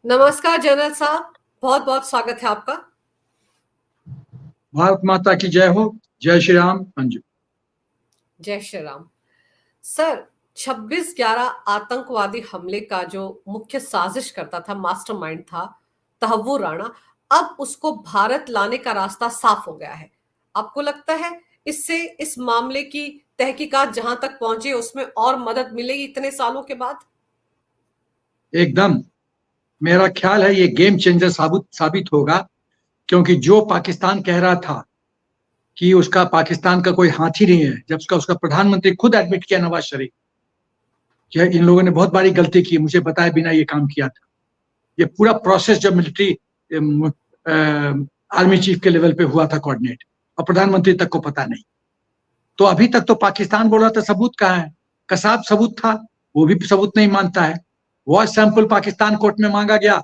नमस्कार जनरल साहब, बहुत बहुत स्वागत है आपका। भारत माता की जय हो। जय श्री राम। अंजू, जय श्री राम। सर, 26/11 आतंकवादी हमले का जो मुख्य साजिश करता था, मास्टरमाइंड था तहव्वुर राणा, अब उसको भारत लाने का रास्ता साफ हो गया है। आपको लगता है इससे इस मामले की तहकीकात जहां तक पहुंची उसमें और मदद मिलेगी इतने सालों के बाद? एकदम मेरा ख्याल है ये गेम चेंजर साबित होगा, क्योंकि जो पाकिस्तान कह रहा था कि उसका पाकिस्तान का कोई हाथी नहीं है, जब उसका प्रधानमंत्री खुद एडमिट किया, नवाज शरीफ, कि इन लोगों ने बहुत बड़ी गलती की, मुझे बताए बिना ये काम किया था। ये पूरा प्रोसेस जब मिलिट्री आर्मी चीफ के लेवल पे हुआ था कोऑर्डिनेट, और प्रधानमंत्री तक को पता नहीं। तो अभी तक तो पाकिस्तान बोल रहा था सबूत कहाँ है, कसाब सबूत था, वो भी सबूत नहीं मानता है। वॉइस सैंपल पाकिस्तान कोर्ट में मांगा गया,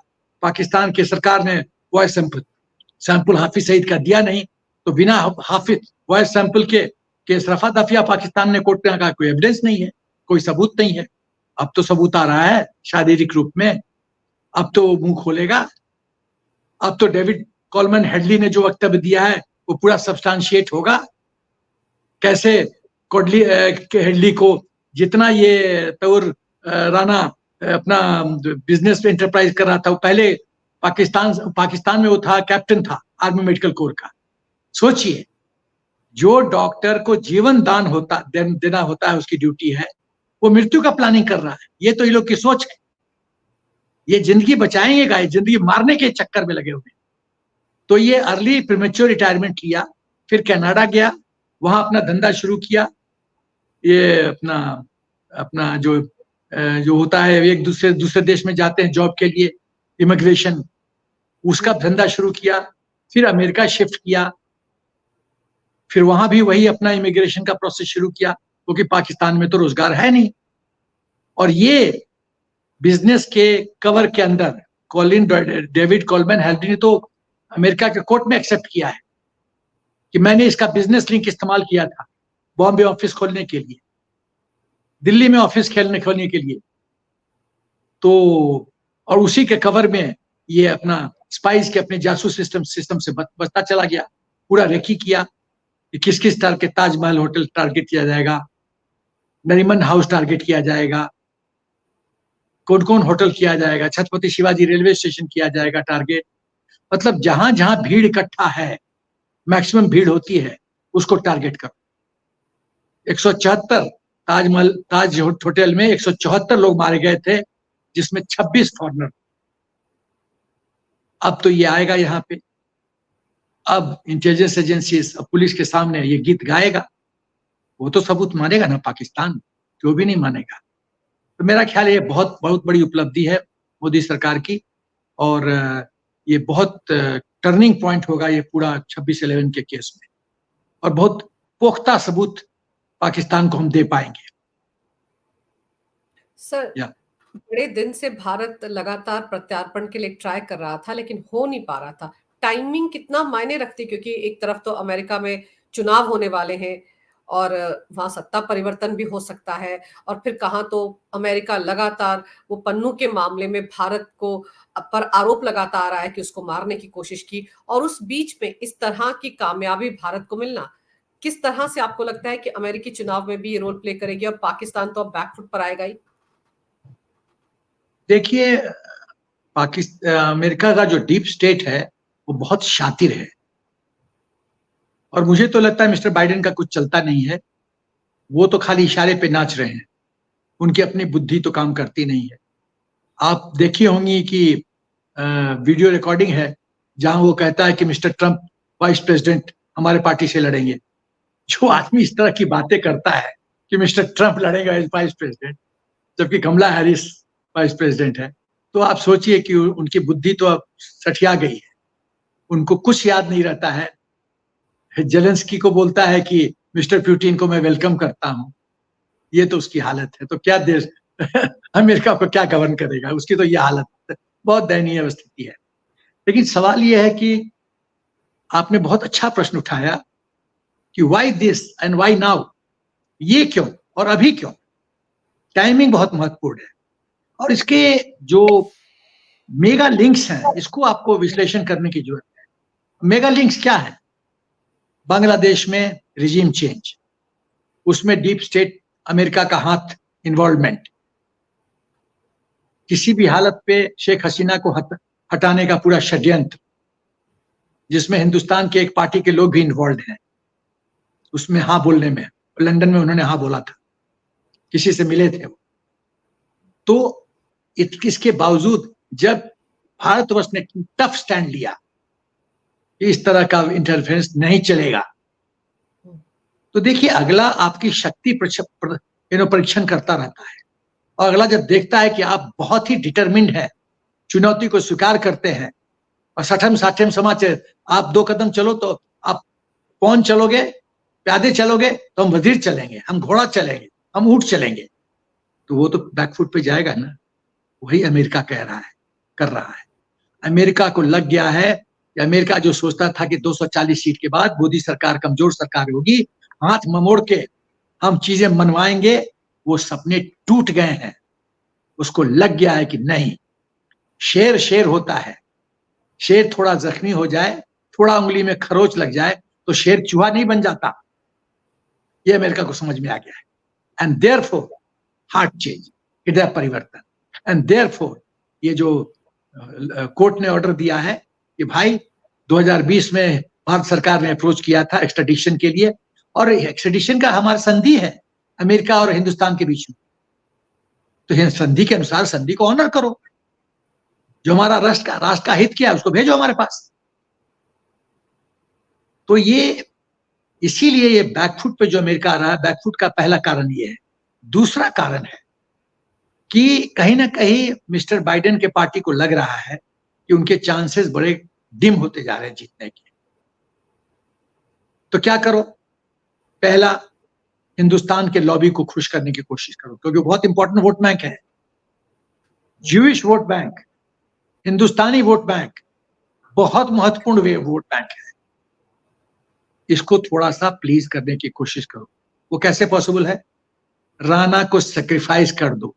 पाकिस्तान की सरकार ने वॉइस सैंपल हाफिज सईद का दिया नहीं, तो बिना हाफिज वॉइस सैंपल के रफा दफिया पाकिस्तान ने कोर्ट में कहा कोई एविडेंस नहीं है, कोई सबूत नहीं है। अब तो सबूत आ रहा है शारीरिक रूप में, अब तो मुंह खोलेगा। अब तो डेविड कॉलमैन हेडली ने जो वक्तव्य दिया है वो पूरा सब्सटैंशिएट होगा। कैसे हेडली को जितना ये तौर राना अपना बिजनेस एंटरप्राइज कर रहा था, वो पहले पाकिस्तान में वो था, कैप्टन था आर्मी मेडिकल कोर का। सोचिए, जो डॉक्टर को जीवन दान देना होता है, उसकी ड्यूटी है, वो मृत्यु का प्लानिंग कर रहा है। ये तो ये लोग की सोच है। ये जिंदगी बचाएंगे का, जिंदगी मारने के चक्कर में लगे हुए। तो ये अर्ली प्रीमेच्योर रिटायरमेंट लिया, फिर कनाडा गया, वहां अपना धंधा शुरू किया। ये अपना अपना जो होता है, एक दूसरे देश में जाते हैं जॉब के लिए, इमिग्रेशन, उसका धंधा शुरू किया। फिर अमेरिका शिफ्ट किया, फिर वहां भी वही अपना इमिग्रेशन का प्रोसेस शुरू किया, क्योंकि पाकिस्तान में तो रोजगार है नहीं। और ये बिजनेस के कवर के अंदर डेविड कॉलमैन हेडली ने तो अमेरिका के कोर्ट में एक्सेप्ट किया है कि मैंने इसका बिजनेस लिंक इस्तेमाल किया था बॉम्बे ऑफिस खोलने के लिए, दिल्ली में ऑफिस खोलने के लिए। तो और उसी के कवर में ये अपना स्पाइस के अपने जासूस सिस्टम से बचता चला गया। पूरा रेकी किया कि किस किस तरह के ताजमहल होटल टारगेट किया जाएगा, नरीमन हाउस टारगेट किया जाएगा, कौन कौन होटल किया जाएगा, छत्रपति शिवाजी रेलवे स्टेशन किया जाएगा टारगेट। मतलब जहां जहां भीड़ इकट्ठा है, मैक्सिमम भीड़ होती है, उसको टारगेट करो। 174 ताज होटल में 174 लोग मारे गए थे, जिसमें 26 फॉरनर। अब तो ये आएगा यहाँ पे, अब इंटेलिजेंस एजेंसीज, पुलिस के सामने ये गीत गाएगा। वो तो सबूत मानेगा ना पाकिस्तान, जो भी नहीं मानेगा। तो मेरा ख्याल ये बहुत बहुत बड़ी उपलब्धि है मोदी सरकार की, और ये बहुत टर्निंग पॉइंट होगा ये पूरा 26/11 के केस में, और बहुत पुख्ता सबूत पाकिस्तान को हम दे पाएंगे। सर, बड़े दिन से भारत लगातार प्रत्यार्पण के लिए ट्राई कर रहा था, लेकिन हो नहीं पा रहा था। टाइमिंग कितना मायने रखती, क्योंकि एक तरफ तो अमेरिका में चुनाव होने वाले हैं और वहां सत्ता परिवर्तन भी हो सकता है, और फिर कहाँ तो अमेरिका लगातार वो पन्नू के मामले में भारत को पर आरोप लगाता आ रहा है कि उसको मारने की कोशिश की, और उस बीच में इस तरह की कामयाबी भारत को मिलना, किस तरह से आपको लगता है कि अमेरिकी चुनाव में भी ये रोल प्ले करेगी? और पाकिस्तान तो अब बैकफुट पर आएगा ही। देखिए, अमेरिका का जो डीप स्टेट है वो बहुत शातिर है, और मुझे तो लगता है मिस्टर बाइडेन का कुछ चलता नहीं है। वो तो खाली इशारे पे नाच रहे हैं, उनकी अपनी बुद्धि तो काम करती नहीं है। आप देखी होंगी कि वीडियो रिकॉर्डिंग है जहां वो कहता है कि मिस्टर ट्रंप वाइस प्रेसिडेंट हमारे पार्टी से लड़ेंगे। जो आदमी इस तरह की बातें करता है कि मिस्टर ट्रंप लड़ेगा वाइस प्रेसिडेंट, जबकि कमला हैरिस वाइस प्रेसिडेंट है, तो आप सोचिए कि उनकी बुद्धि तो अब सठिया गई है, उनको कुछ याद नहीं रहता है। जेलेंस्की को बोलता है कि मिस्टर पुतिन को मैं वेलकम करता हूं। ये तो उसकी हालत है, तो क्या देश अमेरिका को क्या गवर्न करेगा, उसकी तो ये हालत है। बहुत दयनीय स्थिति है। लेकिन सवाल यह है कि आपने बहुत अच्छा प्रश्न उठाया कि why this and why now, ये क्यों और अभी क्यों। टाइमिंग बहुत महत्वपूर्ण है, और इसके जो मेगा लिंक्स हैं, इसको आपको विश्लेषण करने की जरूरत है। मेगा लिंक्स क्या है? बांग्लादेश में रिजीम चेंज, उसमें डीप स्टेट अमेरिका का हाथ इन्वॉल्वमेंट, किसी भी हालत पे शेख हसीना को हटाने का पूरा षड्यंत्र, जिसमें हिंदुस्तान के एक पार्टी के लोग भी इन्वॉल्व हैं उसमें हाँ बोलने में। लंदन में उन्होंने हाँ बोला था, किसी से मिले थे वो। तो इसके बावजूद जब भारतवर्ष ने टफ स्टैंड लिया कि इस तरह का इंटरफेरेंस नहीं चलेगा, तो देखिए अगला आपकी शक्ति परीक्षण करता रहता है, और अगला जब देखता है कि आप बहुत ही डिटरमिन्ड है, चुनौती को स्वीकार करते हैं, और सठम साठम समाचार आप 2 कदम चलो तो आप कौन चलोगे, प्यादे चलोगे तो हम वजीर चलेंगे, हम घोड़ा चलेंगे, हम ऊंट चलेंगे, तो वो तो बैकफुट पे जाएगा ना। वही अमेरिका कह रहा है, कर रहा है। अमेरिका को लग गया है कि अमेरिका जो सोचता था कि 240 सीट के बाद मोदी सरकार कमजोर सरकार होगी, हाथ ममोड़ के हम चीजें मनवाएंगे, वो सपने टूट गए हैं। उसको लग गया है कि नहीं, शेर शेर होता है, शेर थोड़ा जख्मी हो जाए, थोड़ा उंगली में खरोच लग जाए तो शेर चूहा नहीं बन जाता। ये अमेरिका को समझ में आ गया है। एंड देयरफॉर हार्ट चेंज, हृदय परिवर्तन। एंड देयरफॉर ये जो कोर्ट ने ऑर्डर दिया है कि भाई 2020 में भारत सरकार ने अप्रोच किया था एक्सट्रेडिशन के लिए, और एक्सट्रेडिशन का हमारा संधि है अमेरिका और हिंदुस्तान के बीच में, तो संधि के अनुसार संधि को ऑनर करो। जो हमारा राष्ट्र का हित किया उसको भेजो हमारे पास। तो ये इसीलिए ये बैकफुट पे जो अमेरिका आ रहा है, बैकफुट का पहला कारण ये है। दूसरा कारण है कि कहीं ना कहीं मिस्टर बाइडेन के पार्टी को लग रहा है कि उनके चांसेस बड़े डिम होते जा रहे हैं जीतने के। तो क्या करो, पहला हिंदुस्तान के लॉबी को खुश करने की कोशिश करो, क्योंकि बहुत इंपॉर्टेंट वोट बैंक है, ज्यूइश वोट बैंक, हिंदुस्तानी वोट बैंक, बहुत महत्वपूर्ण वोट बैंक है। इसको थोड़ा सा प्लीज करने की कोशिश करो। वो कैसे पॉसिबल है? राणा को सेक्रीफाइस कर दो।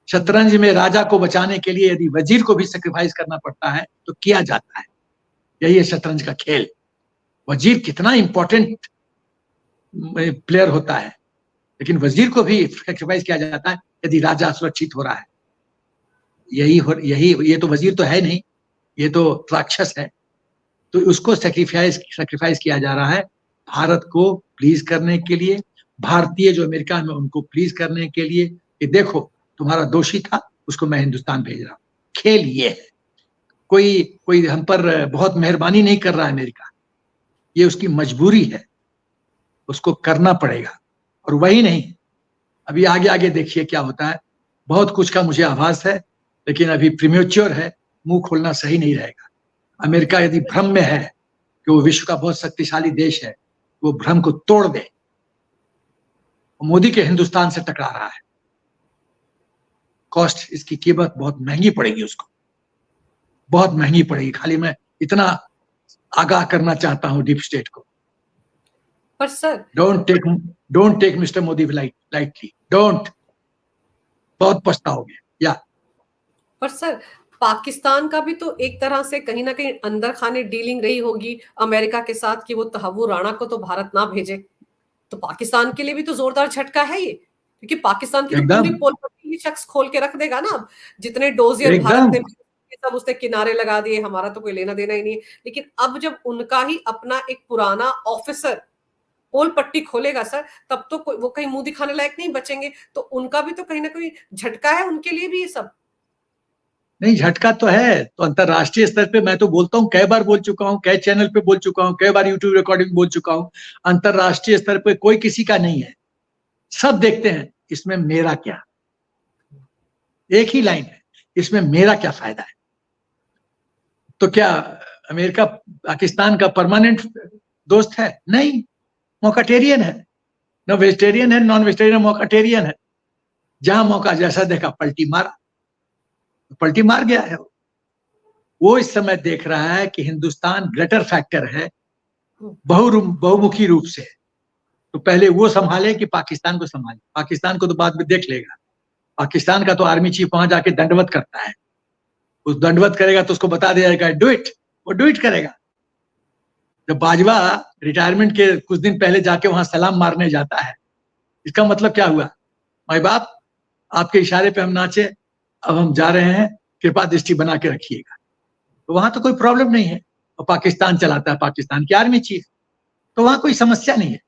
शतरंज में राजा को बचाने के लिए यदि वजीर को भी सेक्रीफाइस करना पड़ता है तो किया जाता है। यही है शतरंज का खेल। वजीर कितना इंपॉर्टेंट प्लेयर होता है, लेकिन वजीर को भी सेक्रीफाइस किया जाता है यदि राजा सुरक्षित हो रहा है। यही ये तो वजीर तो है नहीं, ये तो राक्षस है। तो उसको सेक्रीफाइस किया जा रहा है भारत को प्लीज करने के लिए, भारतीय जो अमेरिका में उनको प्लीज करने के लिए कि देखो तुम्हारा दोषी था, उसको मैं हिंदुस्तान भेज रहा हूं। खेल ये है। कोई हम पर बहुत मेहरबानी नहीं कर रहा है अमेरिका, ये उसकी मजबूरी है, उसको करना पड़ेगा। और वही नहीं, अभी आगे आगे देखिए क्या होता है। बहुत कुछ का मुझे आभास है, लेकिन अभी प्रीमेच्योर है, मुंह खोलना सही नहीं रहेगा। अमेरिका यदि भ्रम में है कि वो विश्व का बहुत शक्तिशाली देश है, वो भ्रम को तोड़ दे। मोदी के हिंदुस्तान से टकरा रहा है, कॉस्ट, इसकी कीमत बहुत महंगी पड़ेगी उसको, बहुत महंगी पड़ेगी। खाली मैं इतना आगाह करना चाहता हूं डीप स्टेट को। पर sir, don't take mister Modi lightly, don't, बहुत पछताओगे। या पर सर, पाकिस्तान का भी तो एक तरह से कहीं ना कहीं अंदर खाने डीलिंग रही होगी अमेरिका के साथ कि वो तहव्वुर राणा को तो भारत ना भेजे। तो पाकिस्तान के लिए भी तो जोरदार झटका है ये, क्योंकि पाकिस्तान की तो पूरी पोल पट्टी ये शख्स खोल के रख देगा ना। अब जितने डोजियर भारत ने सब उसने किनारे लगा दिए, हमारा तो कोई लेना देना ही नहीं है। लेकिन अब जब उनका ही अपना एक पुराना ऑफिसर पोल पट्टी खोलेगा सर, तब तो वो कहीं मुंह दिखाने लायक नहीं बचेंगे। तो उनका भी तो कहीं ना कहीं झटका है उनके लिए भी ये सब। नहीं, झटका तो है। तो अंतरराष्ट्रीय स्तर पे मैं तो बोलता हूँ, कई बार बोल चुका हूँ, कई चैनल पे बोल चुका हूँ, कई बार यूट्यूब रिकॉर्डिंग बोल चुका हूँ, अंतरराष्ट्रीय स्तर पे कोई किसी का नहीं है। सब देखते हैं इसमें मेरा क्या, एक ही लाइन है, इसमें मेरा क्या फायदा है। तो क्या अमेरिका पाकिस्तान का परमानेंट दोस्त है? नहीं, मौकाटेरियन है। न वेजिटेरियन है, नॉन वेजिटेरियन, मौकाटेरियन है। जहां मौका जैसा देखा पलटी मार गया है। वो इस समय देख रहा है कि हिंदुस्तान ग्रेटर फैक्टर है बहुमुखी रूप से। तो पहले वो संभाले कि पाकिस्तान को संभाले। पाकिस्तान को तो बाद में देख लेगा। पाकिस्तान का तो आर्मी चीफ वहां जाके दंडवत करता है, उस दंडवत करेगा तो उसको बता दिया जाएगा डू इट, वो डू इट करेगा। जब बाजवा रिटायरमेंट के कुछ दिन पहले जाके वहां सलाम मारने जाता है, इसका मतलब क्या हुआ? माई बाप, आपके इशारे पे हम नाचे, अब हम जा रहे हैं, कृपा दृष्टि बना के रखिएगा। तो वहां तो कोई प्रॉब्लम नहीं है, और पाकिस्तान चलाता है, पाकिस्तान की आर्मी चीफ, तो वहां कोई समस्या नहीं है।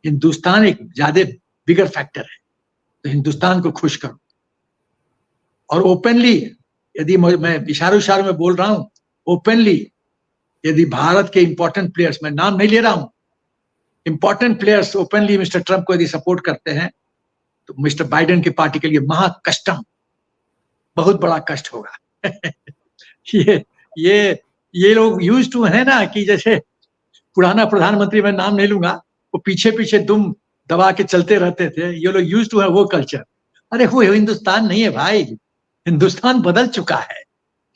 हिंदुस्तान एक ज्यादा बिगर फैक्टर है, तो हिंदुस्तान को खुश करो और ओपनली, यदि मैं इशारों इशारों में बोल रहा हूं, ओपनली यदि भारत के इंपॉर्टेंट प्लेयर्स, मैं नाम नहीं ले रहा हूं, important players openly mister Trump को यदि सपोर्ट करते हैं, तो मिस्टर बाइडेन की पार्टी के लिए महा कष्टम, बहुत बड़ा कष्ट होगा। ये ये ये लोग यूज टू है ना, कि जैसे पुराना प्रधानमंत्री, मैं नाम नहीं लूंगा, वो पीछे पीछे दुम दबा के चलते रहते थे, ये लोग यूज टू है वो कल्चर। अरे वो हिंदुस्तान नहीं है भाई, हिंदुस्तान बदल चुका है,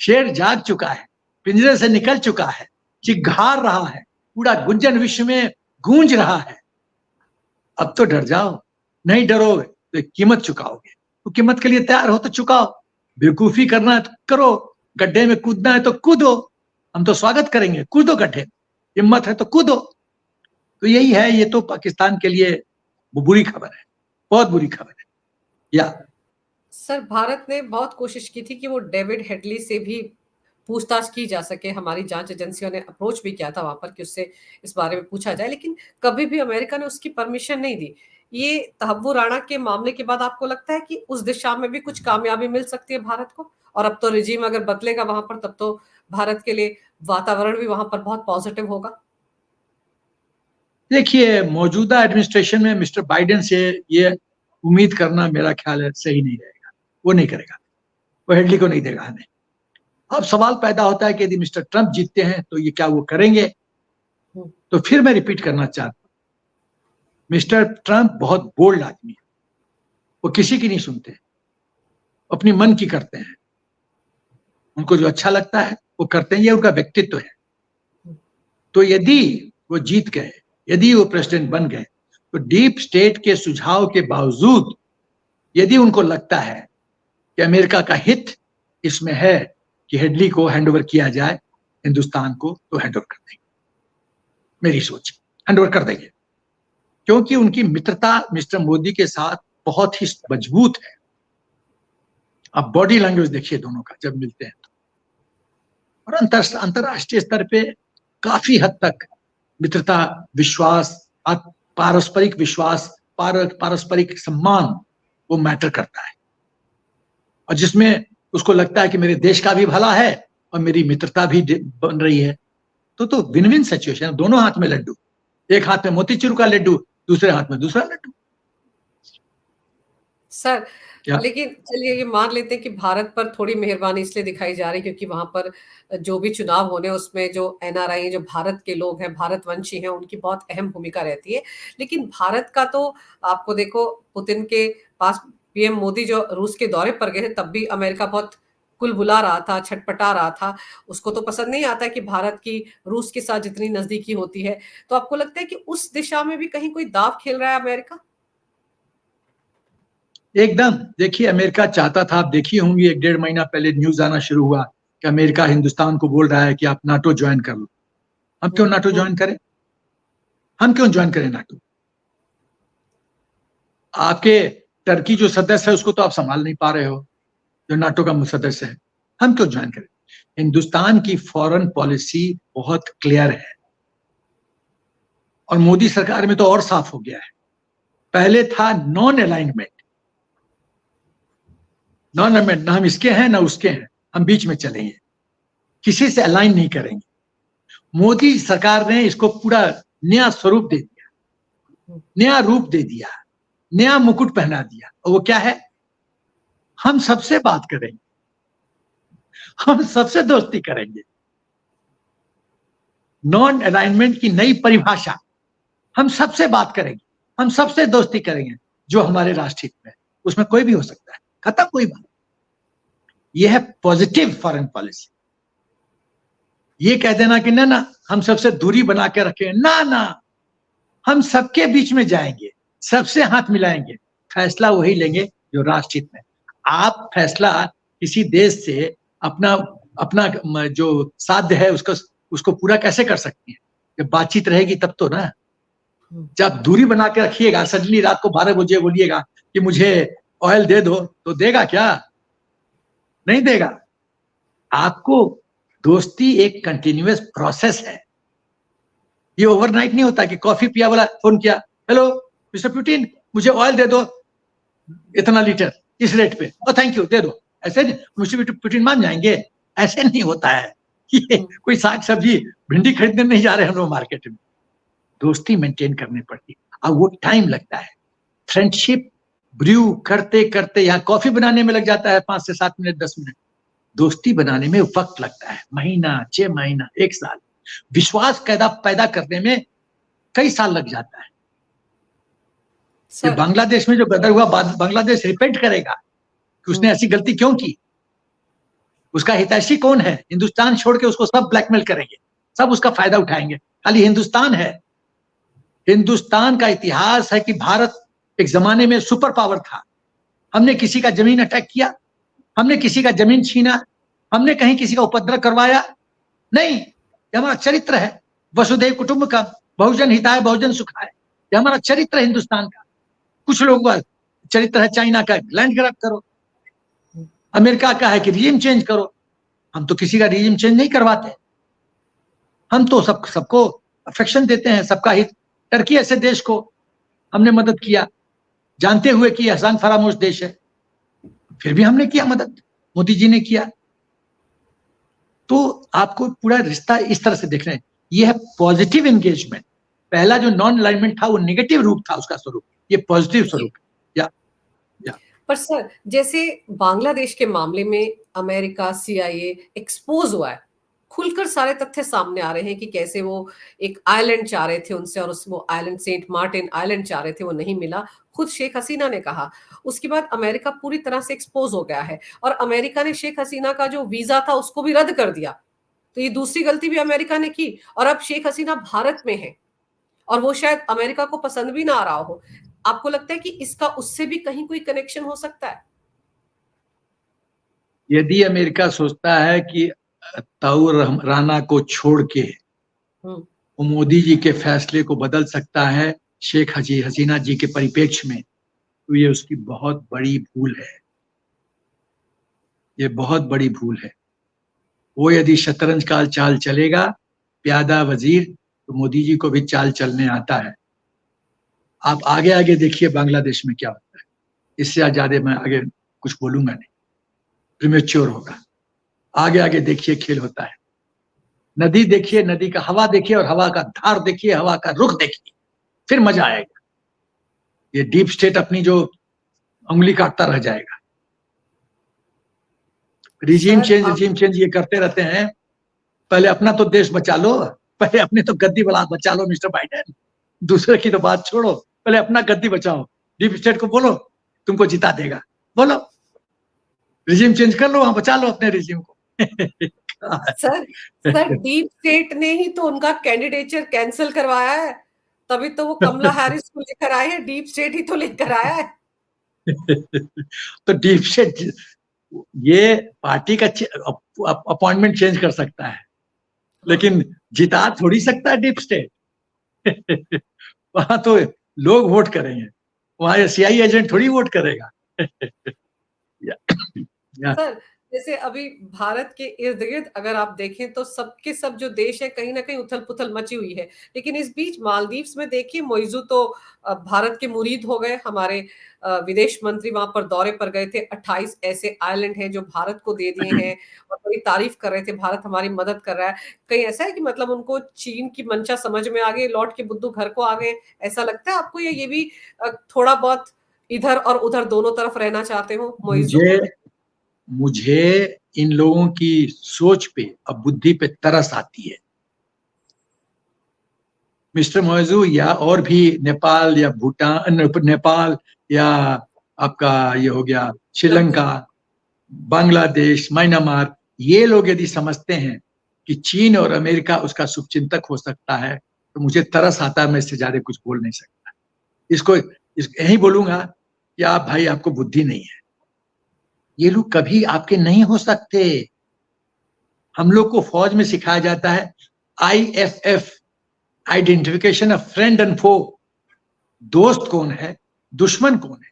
शेर जाग चुका है, पिंजरे से निकल चुका है, चिघार रहा है, पूरा गुंजन विश्व में गूंज रहा है। अब तो डर जाओ, नहीं डरोगे तो कीमत चुकाओगे, तो कीमत के लिए तैयार हो तो चुकाओ, बेवकूफी करना है तो करो, गड्ढे में कूदना है तो कूदो, हम तो स्वागत करेंगे, कूदो गड्ढे, हिम्मत है तो कूदो। तो यही है, ये तो पाकिस्तान के लिए बुरी खबर है, बहुत बुरी खबर है। या सर, भारत ने बहुत कोशिश की थी कि वो डेविड हेडली से भी पूछताछ की जा सके, हमारी जांच एजेंसियों ने अप्रोच भी किया था वहां पर कि उससे इस बारे में पूछा जाए, लेकिन कभी भी अमेरिका ने उसकी परमिशन नहीं दी। ये तहव्वुर राणा के मामले के बाद आपको लगता है कि उस दिशा में भी कुछ कामयाबी मिल सकती है भारत को? और अब तो रिजीम अगर बदलेगा वहां पर, तब तो भारत के लिए वातावरण भी वहां पर बहुत पॉजिटिव होगा। देखिए, मौजूदा एडमिनिस्ट्रेशन में मिस्टर बाइडेन से ये उम्मीद करना मेरा ख्याल है सही नहीं रहेगा, वो नहीं करेगा, वो हेडली को नहीं देगा हमें। अब सवाल पैदा होता है कि यदि मिस्टर ट्रंप जीतते हैं तो ये क्या वो करेंगे? तो फिर मैं रिपीट करना चाहता हूं, मिस्टर ट्रंप बहुत बोल्ड आदमी है, वो किसी की नहीं सुनते, अपनी मन की करते हैं, उनको जो अच्छा लगता है वो करते हैं, ये उनका व्यक्तित्व है। तो यदि वो जीत गए, यदि वो प्रेसिडेंट बन गए, तो डीप स्टेट के सुझाव के बावजूद यदि उनको लगता है कि अमेरिका का हित इसमें है कि हेडली को हैंडओवर किया जाए हिंदुस्तान को, तो हैंडओवर कर देंगे, मेरी सोच, हैंडओवर कर देंगे, क्योंकि उनकी मित्रता मिस्टर मोदी के साथ बहुत ही मजबूत है। अब बॉडी लैंग्वेज देखिए दोनों का जब मिलते हैं तो, और अंतरराष्ट्रीय स्तर पे काफी हद तक मित्रता, विश्वास, पारस्परिक विश्वास, पारस्परिक सम्मान वो मैटर करता है, और जिसमें उसको लगता है कि मेरे देश का भी भला है और मेरी मित्रता भी बन रही है, तो विन विन सिचुएशन, दोनों हाथ में लड्डू, एक हाथ में मोतीचूर का लड्डू, दूसरे हाथ में दूसरा लड्डू। सर, लेकिन चलिए ये मान लेते हैं कि भारत पर थोड़ी मेहरबानी इसलिए दिखाई जा रही है क्योंकि वहां पर जो भी चुनाव होने, उसमें जो एनआरआई, जो भारत के लोग हैं, भारतवंशी हैं, उनकी बहुत अहम भूमिका रहती है। लेकिन भारत का तो आपको देखो, पुतिन के पास पीएम मोदी जो रूस के दौरे पर गए थे, तब भी अमेरिका बहुत कुलबुला रहा था, छटपटा रहा था। उसको तो पसंद नहीं आता कि भारत की रूस के साथ जितनी नजदीकी होती है। तो आपको लगता है कि उस दिशा में भी कहीं कोई दाव खेल रहा है अमेरिका? एकदम, देखिए अमेरिका चाहता था, आप देखी होंगी, 1-1.5 महीना पहले न्यूज आना शुरू हुआ कि अमेरिका हिंदुस्तान को बोल रहा है कि आप नाटो ज्वाइन कर लो। हम क्यों नाटो ज्वाइन करें? हम क्यों ज्वाइन करें नाटो? आपके टर्की जो सदस्य है उसको तो आप संभाल नहीं पा रहे हो, जो नाटो का सदस्य है, हम क्यों ज्वाइन करें? हिंदुस्तान की फॉरेन पॉलिसी बहुत क्लियर है, और मोदी सरकार में तो और साफ हो गया है। पहले था नॉन अलाइनमेंट, नॉन अलाइनमेंट, ना हम इसके हैं ना उसके हैं, हम बीच में चलेंगे, किसी से अलाइन नहीं करेंगे। मोदी सरकार ने इसको पूरा नया स्वरूप दे दिया, नया रूप दे दिया, नया मुकुट पहना दिया, और वो क्या है? हम सबसे बात करेंगे, हम सबसे दोस्ती करेंगे। नॉन अलाइनमेंट की नई परिभाषा, हम सबसे बात करेंगे, हम सबसे दोस्ती करेंगे, जो हमारे राष्ट्रहित में, उसमें कोई भी हो सकता है, खत्म, कोई बात। यह है पॉजिटिव फॉरेन पॉलिसी। ये कह देना कि ना हम सबसे दूरी बना के रखें, ना, हम सबके बीच में जाएंगे, सबसे हाथ मिलाएंगे, फैसला वही लेंगे जो राष्ट्रहित में। आप फैसला किसी देश से अपना अपना जो साध्य है उसको पूरा कैसे कर सकती है? जब बातचीत रहेगी तब तो ना। जब दूरी बना के रखिएगा, सडनली रात को 12 बजे बोलिएगा कि मुझे ऑयल दे दो, तो देगा क्या? नहीं देगा। आपको दोस्ती एक कंटिन्यूअस प्रोसेस है। ये ओवरनाइट नहीं होता कि कॉफी पिया वाला फोन किया, हेलो मिस्टर पुतिन मुझे ऑयल दे दो इतना लीटर इस रेट पे, ओ थैंक यू दे दो। ऐसे नहीं मिस्टर पुतिन मान जाएंगे? ऐसे नहीं होता है। ये कोई साग सब्जी भिंडी खरीदने नहीं जा रहे हम लोग मार्केट में। दोस्ती मेंटेन करनी पड़ती है और वो टाइम लगता है। फ्रेंडशिप ब्रू करते करते यहाँ कॉफी बनाने में लग जाता है 5 से 7 मिनट 10 मिनट। दोस्ती बनाने में वक्त लगता है, महीना 6 महीना 1 साल। विश्वास पैदा करने में कई साल लग जाता है। ये बांग्लादेश में जो गदर हुआ, बांग्लादेश रिपेंट करेगा कि उसने ऐसी गलती क्यों की। उसका हितैषी कौन है? हिंदुस्तान छोड़ के उसको सब ब्लैकमेल करेंगे, सब उसका फायदा उठाएंगे। खाली हिंदुस्तान है। हिंदुस्तान का इतिहास है कि भारत एक जमाने में सुपर पावर था। हमने किसी का जमीन अटैक किया? हमने किसी का जमीन छीना? हमने कहीं किसी का उपद्रव करवाया? नहीं। ये हमारा चरित्र है, वसुधैव कुटुंब का, बहुजन हिताय बहुजन सुखाय। ये हमारा चरित्र है हिंदुस्तान का। कुछ लोगों का चरित्र है चाइना का, लैंड ग्रैब करो। अमेरिका का है कि रिजीम चेंज करो। हम तो किसी का रिजीम चेंज नहीं करवाते। हम तो सबको अफेक्शन देते हैं, सबका हित। टर्की ऐसे देश को हमने मदद किया, जानते हुए कि एहसान फरामोश देश है, फिर भी हमने किया मदद, मोदी जी ने किया। तो आपको पूरा रिश्ता इस तरह से देखना है। ये है पॉजिटिव एंगेजमेंट। पहला जो नॉन अलाइनमेंट था वो नेगेटिव रूप था उसका स्वरूप, ये पॉजिटिव स्वरूप। पर सर, जैसे बांग्लादेश के मामले में अमेरिका CIA एक्सपोज हुआ है, खुलकर सारे तथ्य सामने आ रहे हैं कि कैसे वो एक आइलैंड चाह रहे थे उनसे, और वो आइलैंड सेंट मार्टिन आइलैंड चाह रहे थे, वो नहीं मिला। खुद शेख हसीना ने कहा। उसके बाद अमेरिका पूरी तरह से एक्सपोज हो गया है, और अमेरिका ने शेख हसीना का जो वीजा था उसको भी रद्द कर दिया। तो ये दूसरी गलती भी अमेरिका ने की, और अब शेख हसीना भारत में है, और वो शायद अमेरिका को पसंद भी ना आ रहा हो। आपको लगता है कि इसका उससे भी कहीं कोई कनेक्शन हो सकता है? यदि अमेरिका सोचता है कि ताउर राना को छोड़ के वो मोदी जी के फैसले को बदल सकता है शेख हसीना जी के परिप्रेक्ष्य में, तो ये उसकी बहुत बड़ी भूल है। ये बहुत बड़ी भूल है। वो यदि शतरंज का चाल चलेगा प्यादा वजीर, तो मोदी जी को भी चाल चलने आता है। आप आगे आगे देखिए बांग्लादेश में क्या होता है। इससे ज्यादा मैं आगे कुछ बोलूंगा नहीं, प्रीमेच्योर होगा। आगे आगे देखिए खेल होता है। नदी देखिए, नदी का हवा देखिए, और हवा का धार देखिए, हवा का रुख देखिए, फिर मजा आएगा। ये डीप स्टेट अपनी जो उंगली काटता रह जाएगा। रिजीम चेंज ये करते रहते हैं। पहले अपना तो देश बचा लो, पहले अपने तो गद्दी बचा लो मिस्टर बाइडेन। दूसरे की तो बात छोड़ो, पहले अपना गद्दी बचाओ। डीप स्टेट को बोलो तुमको जिता देगा, बोलो रिजीम चेंज कर लो, वहां बचा लो अपने रिजीम को। सर डीप स्टेट ने ही तो उनका कैंडिडेचर कैंसिल करवाया है, तभी तो वो कमला हैरिस को लेकर आए हैं। डीप स्टेट ही तो लेकर आया है। तो डीप स्टेट ये पार्टी का अपॉइंटमेंट चेंज कर सकता है, लेकिन जिता थोड़ी सकता है डीप स्टेट। वहां तो लोग वोट करेंगे, वहां CIA एजेंट थोड़ी वोट करेगा। सर, जैसे अभी भारत के इर्द गिर्द अगर आप देखें तो सबके सब जो देश है, कहीं ना कहीं उथल पुथल मची हुई है। लेकिन इस बीच मालदीव्स में देखिए, मोइजू तो भारत के मुरीद हो गए। हमारे विदेश मंत्री वहां पर दौरे पर गए थे। 28 ऐसे आइलैंड हैं जो भारत को दे दिए हैं, और बड़ी तारीफ कर रहे थे, भारत हमारी मदद कर रहा है। कहीं ऐसा है कि मतलब उनको चीन की मंशा समझ में आ गई, लौट के बुद्धू घर को आ गए? ऐसा लगता है आपको, या ये भी थोड़ा बहुत इधर और उधर दोनों तरफ रहना चाहते हो मोइजू? मुझे इन लोगों की सोच पे अब बुद्धि पे तरस आती है। मिस्टर मोइजू या और भी नेपाल या भूटान, नेपाल या आपका ये हो गया श्रीलंका, बांग्लादेश, म्यांमार, ये लोग यदि समझते हैं कि चीन और अमेरिका उसका शुभचिंतक हो सकता है, तो मुझे तरस आता है। मैं इससे ज्यादा कुछ बोल नहीं सकता। इसको यही बोलूंगा कि आप भाई, आपको बुद्धि नहीं है। ये लोग कभी आपके नहीं हो सकते। हम लोग को फौज में सिखाया जाता है IFF, identification of friend and foe. दोस्त कौन है, दुश्मन कौन है।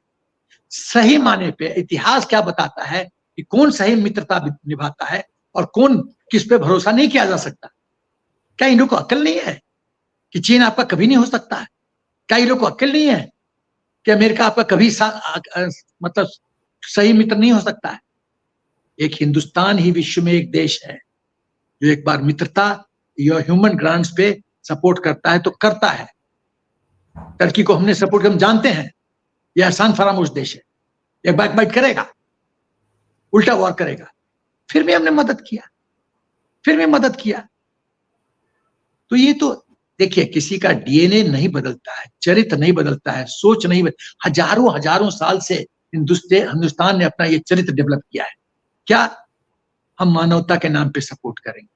सही माने पे इतिहास क्या बताता है कि कौन सही मित्रता निभाता है और कौन किस पे भरोसा नहीं किया जा सकता। क्या इन लोग को अक्ल नहीं है कि चीन आपका कभी नहीं हो सकता है? क्या इन लोग को अक्ल नहीं है कि अमेरिका आपका कभी मतलब सही मित्र नहीं हो सकता है? एक हिंदुस्तान ही विश्व में एक देश है जो एक बार मित्रता या ह्यूमन ग्रांट्स पे सपोर्ट करता है तो करता है। टर्की को हमने सपोर्ट किया, हम जानते हैं ये आसान फरामोश देश है, ये बैकबाइट करेगा, उल्टा वॉर करेगा, फिर भी हमने मदद किया, फिर भी मदद किया। तो ये तो देखिए, किसी का डीएनए नहीं बदलता है, चरित्र नहीं बदलता है, सोच नहीं हजारों हजारों साल से हिंदुस्तान ने अपना ये चरित्र डेवलप किया है। क्या हम मानवता के नाम पे सपोर्ट करेंगे,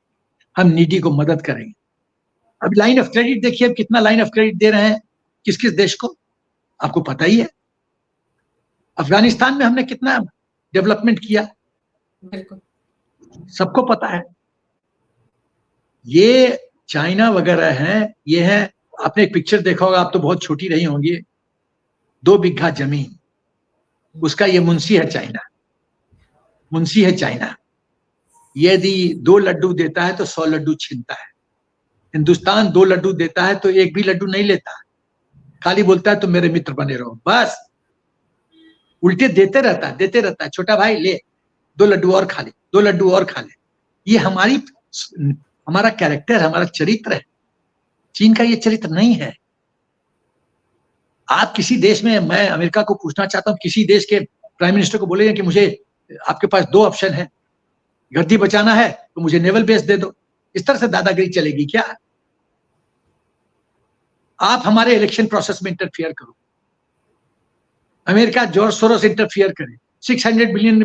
हम नीडी को मदद करेंगे। अब लाइन ऑफ क्रेडिट देखिए, अब कितना लाइन ऑफ क्रेडिट दे रहे हैं किस किस देश को, आपको पता ही है। अफगानिस्तान में हमने कितना डेवलपमेंट किया, बिल्कुल सबको पता है। ये चाइना वगैरह है, ये है, आपने एक पिक्चर देखा होगा, आप तो बहुत छोटी रही होंगी, 2 बीघा जमीन, उसका ये मुंशी है चाइना, मुंशी है चाइना। यदि 2 लड्डू देता है तो 100 लड्डू छीनता है। हिंदुस्तान 2 लड्डू देता है तो एक भी लड्डू नहीं लेता, खाली बोलता है तुम मेरे मित्र बने रहो, बस उल्टे देते रहता है, देते रहता है। छोटा भाई ले 2 लड्डू और खा ले, 2 लड्डू और खा ले। ये हमारा कैरेक्टर, हमारा चरित्र है। चीन का ये चरित्र नहीं है। आप किसी देश में, मैं अमेरिका को पूछना चाहता हूं, किसी देश के प्राइम मिनिस्टर को बोलेंगे कि मुझे, आपके पास 2 ऑप्शन है, गर्दी बचाना है तो मुझे नेवल बेस दे दो, इस तरह से दादागिरी चलेगी क्या? आप हमारे इलेक्शन प्रोसेस में इंटरफियर करो, अमेरिका जॉर्ज सोरोस इंटरफियर करे, $600 बिलियन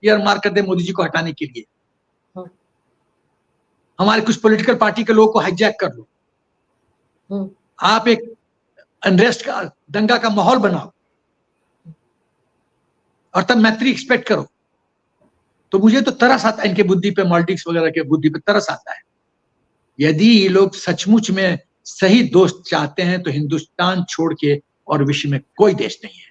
ईयर मार्क कर दे मोदी जी को हटाने के लिए, हमारे कुछ पॉलिटिकल पार्टी के लोगों को हाईजैक कर लो, आप एक अनरेस्ट का, दंगा का माहौल बनाओ और तब मैत्री एक्सपेक्ट करो। तो मुझे तो तरस आता है इनके बुद्धि पे, मॉलिटिक्स वगैरह के बुद्धि पे तरस आता है। यदि ये लोग सचमुच में सही दोस्त चाहते हैं तो हिंदुस्तान छोड़ के और विश्व में कोई देश नहीं है।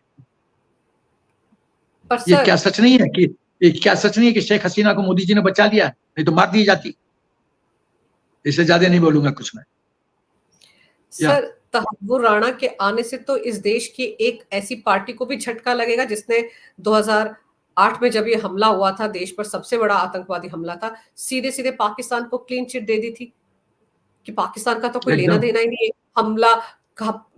ये क्या सच नहीं है कि शेख हसीना को मोदी जी ने बचा लिया, नहीं तो मार दी जाती। इससे ज्यादा नहीं बोलूंगा कुछ मैं। सर, तहव्वुर राणा के आने से तो इस देश की एक ऐसी पार्टी को भी झटका लगेगा जिसने 2008 में जब ये हमला हुआ था, देश पर सबसे बड़ा आतंकवादी हमला था, सीधे सीधे पाकिस्तान को क्लीन चिट दे दी थी कि पाकिस्तान का तो कोई लेना देना ही नहीं है। हमला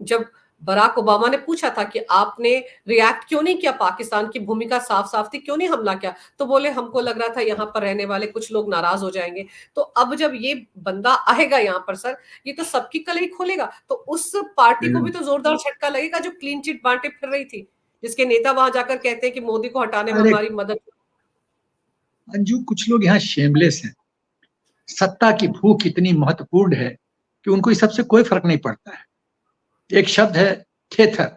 जब बराक ओबामा ने पूछा था कि आपने रिएक्ट क्यों नहीं किया, पाकिस्तान की भूमिका साफ साफ थी, क्यों नहीं हमला किया, तो बोले हमको लग रहा था यहाँ पर रहने वाले कुछ लोग नाराज हो जाएंगे। तो अब जब ये बंदा आएगा यहाँ पर सर, ये तो सबकी कलई खोलेगा, तो उस पार्टी को भी तो जोरदार झटका लगेगा जो क्लीन चिट बांटे फिर रही थी, जिसके नेता वहां जाकर कहते हैं कि मोदी को हटाने में हमारी मदद। अंजू, कुछ लोग यहाँ शेमलेस हैं। सत्ता की भूख इतनी महत्वपूर्ण है कि उनको इस सबसे कोई फर्क नहीं पड़ता है। एक शब्द है थेथर,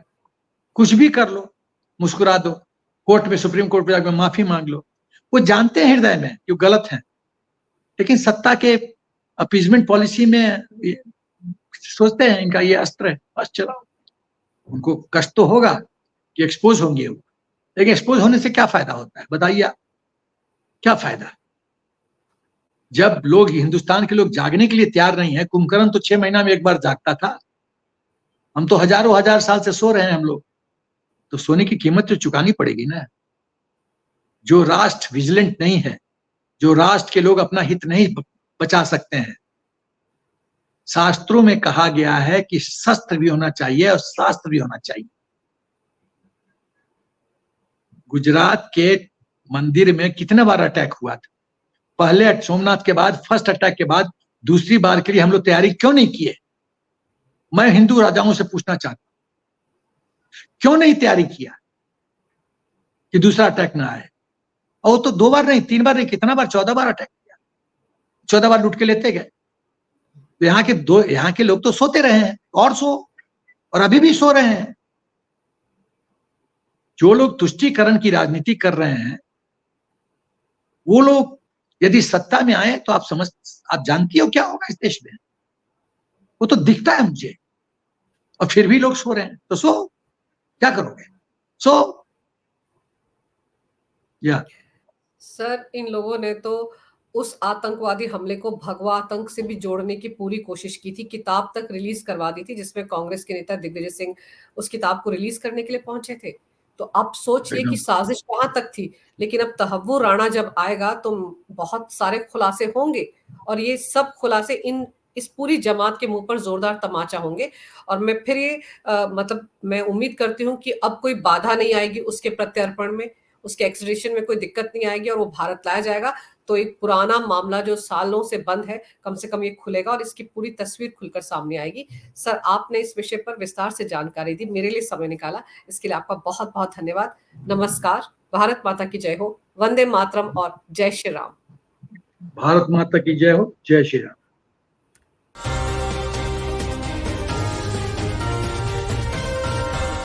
कुछ भी कर लो, मुस्कुरा दो, कोर्ट में, सुप्रीम कोर्ट में जाकर माफी मांग लो। वो जानते हैं हृदय में कि गलत है, लेकिन सत्ता के अपीजमेंट पॉलिसी में सोचते हैं इनका ये अस्त्र है, बस चलाओ। उनको कष्ट तो होगा कि एक्सपोज होंगे वो, लेकिन एक्सपोज होने से क्या फायदा होता है बताइए आप, क्या फायदा? जब लोग, हिंदुस्तान के लोग जागने के लिए तैयार नहीं है, कुंभकर्ण तो 6 महीना में एक बार जागता था, हम तो हजारों हजार साल से सो रहे हैं हम लोग, तो सोने की कीमत तो चुकानी पड़ेगी ना। जो राष्ट्र विजिलेंट नहीं है, जो राष्ट्र के लोग अपना हित नहीं बचा सकते हैं, शास्त्रों में कहा गया है कि शस्त्र भी होना चाहिए और शास्त्र भी होना चाहिए। गुजरात के मंदिर में कितने बार अटैक हुआ था? पहले सोमनाथ के बाद, फर्स्ट अटैक के बाद दूसरी बार के लिए हम लोग तैयारी क्यों नहीं किए? मैं हिंदू राजाओं से पूछना चाहता हूं, क्यों नहीं तैयारी किया कि दूसरा अटैक ना आए? और तो 2 बार नहीं, 3 बार नहीं, कितना बार, 14 बार अटैक किया, 14 बार लूट के लेते गए। तो यहाँ के लोग तो सोते रहे हैं, और अभी भी सो रहे हैं। जो लोग तुष्टीकरण की राजनीति कर रहे हैं, वो लोग यदि सत्ता में आए तो आप जानती हो क्या होगा इस देश में? वो तो दिखता है मुझे, और फिर भी लोग सो रहे हैं, तो सो, क्या करोगे? सो या सर, इन लोगों ने तो उस आतंकवादी हमले को भगवा आतंक से भी जोड़ने की पूरी कोशिश की थी, किताब तक रिलीज करवा दी थी, जिसमें कांग्रेस के नेता दिग्विजय सिंह उस किताब को रिलीज करने के लिए पहुंचे थे। तो अब सोचिए कि साजिश कहां तक थी। लेकिन अब तहव्वुर राणा जब आएगा तो बहुत सारे खुलासे होंगे, और ये सब खुलासे इस पूरी जमात के मुंह पर जोरदार तमाचा होंगे। और मैं फिर ये मतलब मैं उम्मीद करती हूँ कि अब कोई बाधा नहीं आएगी उसके प्रत्यर्पण में, उसके एक्सट्रेडिशन में कोई दिक्कत नहीं आएगी, और वो भारत लाया जाएगा। तो एक पुराना मामला जो सालों से बंद है, कम से कम ये खुलेगा और इसकी पूरी तस्वीर खुलकर सामने आएगी। सर, आपने इस विषय पर विस्तार से जानकारी दी, मेरे लिए समय निकाला, इसके लिए आपका बहुत बहुत धन्यवाद। नमस्कार। भारत माता की जय हो। वंदे मातरम और जय श्री राम। भारत माता की जय हो। जय श्री राम।